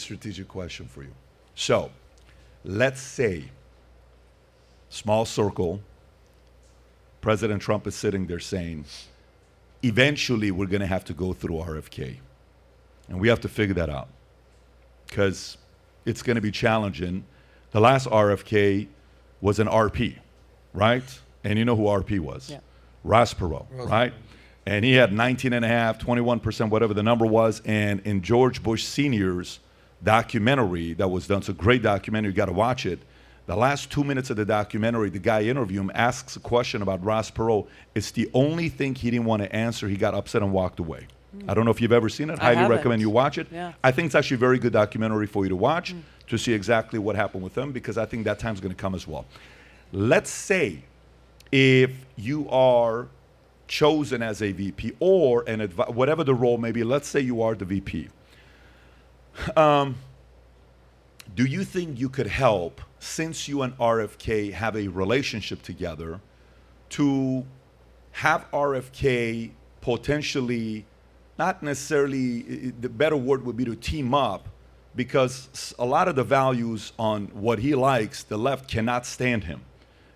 a strategic question for you. So, let's say, small circle, President Trump is sitting there saying, eventually we're going to have to go through RFK. And we have to figure that out because it's going to be challenging. The last RFK was an RP, right? And you know who RP was? Yeah. Ross Perot, right? And he had 19.5%, 21%, whatever the number was. And in George Bush Sr.'s documentary that was done, it's a great documentary, you got to watch it. The last 2 minutes of the documentary, the guy interviewing him asks a question about Ross Perot. It's the only thing he didn't want to answer. He got upset and walked away. I don't know if you've ever seen it. Highly recommend you watch it. Yeah. I think it's actually a very good documentary for you to watch to see exactly what happened with him, because I think that time's going to come as well. Let's say if you are chosen as a VP or whatever the role may be, let's say you are the VP. Do you think you could help, since you and RFK have a relationship together, to have RFK potentially, not necessarily, the better word would be to team up, because a lot of the values on what he likes, the left cannot stand him.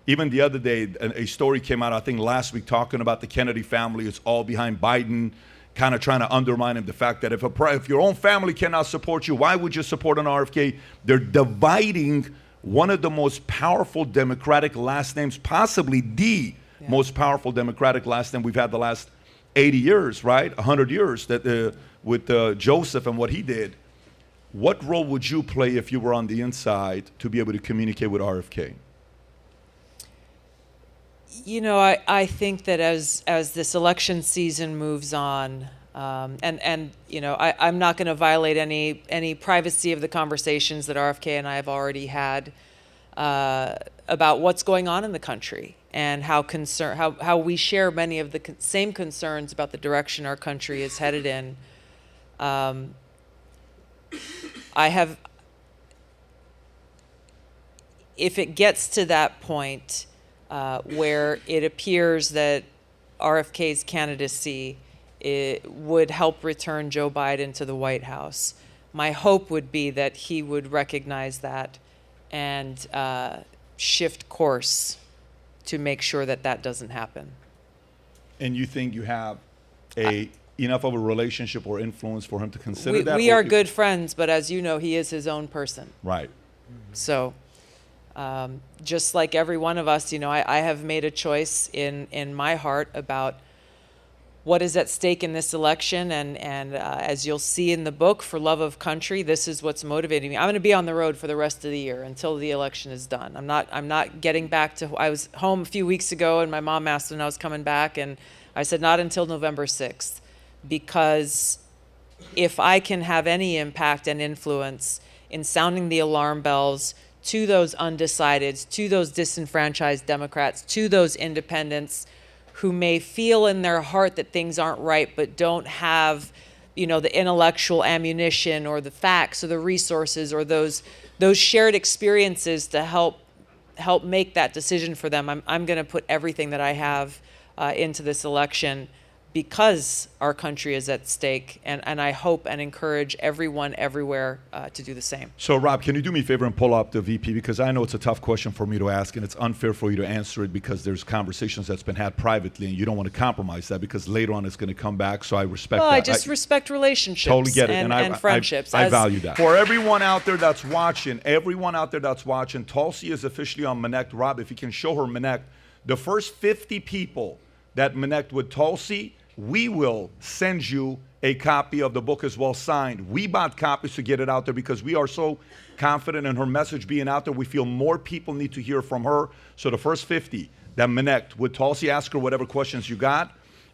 Even the other day, a story came out, I think last week, talking about the Kennedy family. It's all behind Biden, kind of trying to undermine him. The fact that if your own family cannot support you, why would you support an RFK? They're dividing one of the most powerful Democratic last names, possibly the most powerful Democratic last name we've had the last 80 years, right? 100 years that with Joseph and what he did. What role would you play if you were on the inside to be able to communicate with RFK? You know, I think that as this election season moves on, and you know, I'm not going to violate any privacy of the conversations that RFK and I have already had about what's going on in the country and how we share many of the same concerns about the direction our country is headed in. If it gets to that point where it appears that RFK's candidacy would help return Joe Biden to the White House, my hope would be that he would recognize that and shift course to make sure that that doesn't happen. And you think you have enough of a relationship or influence for him to consider that? We are good friends, but as you know, he is his own person. Right. So just like every one of us, you know, I have made a choice in my heart about what is at stake in this election, and as you'll see in the book, For Love of Country, this is what's motivating me. I'm going to be on the road for the rest of the year until the election is done. I'm not getting back to. I was home a few weeks ago, and my mom asked when I was coming back, and I said not until November 6th, because if I can have any impact and influence in sounding the alarm bells to those undecideds, to those disenfranchised Democrats, to those independents who may feel in their heart that things aren't right, but don't have, you know, the intellectual ammunition or the facts or the resources or those shared experiences to help make that decision for them. I'm going to put everything that I have into this election, because our country is at stake, and I hope and encourage everyone everywhere to do the same. So, Rob, can you do me a favor and pull up the VP? Because I know it's a tough question for me to ask, and it's unfair for you to answer it because there's conversations that's been had privately, and you don't want to compromise that because later on it's going to come back, so I respect that. I just respect relationships totally get it. and friendships. I value that. For everyone out there that's watching, Tulsi is officially on Minect. Rob, if you can show her Minect, the first 50 people that Minect with Tulsi, we will send you a copy of the book as well, signed. We bought copies to get it out there because we are so confident in her message being out there. We feel more people need to hear from her. So the first 50 that connect with Tulsi, ask her whatever questions you got,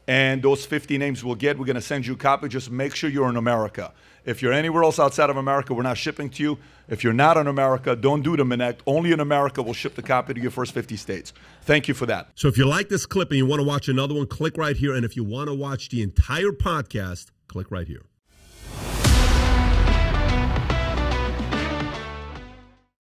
and those 50 names we're going to send you a copy. Just make sure you're in America. If you're anywhere else outside of America, we're not shipping to you. If you're not in America, don't do the Minect. Only in America we'll ship the copy to your first 50 states. Thank you for that. So if you like this clip and you want to watch another one, click right here. And if you want to watch the entire podcast, click right here.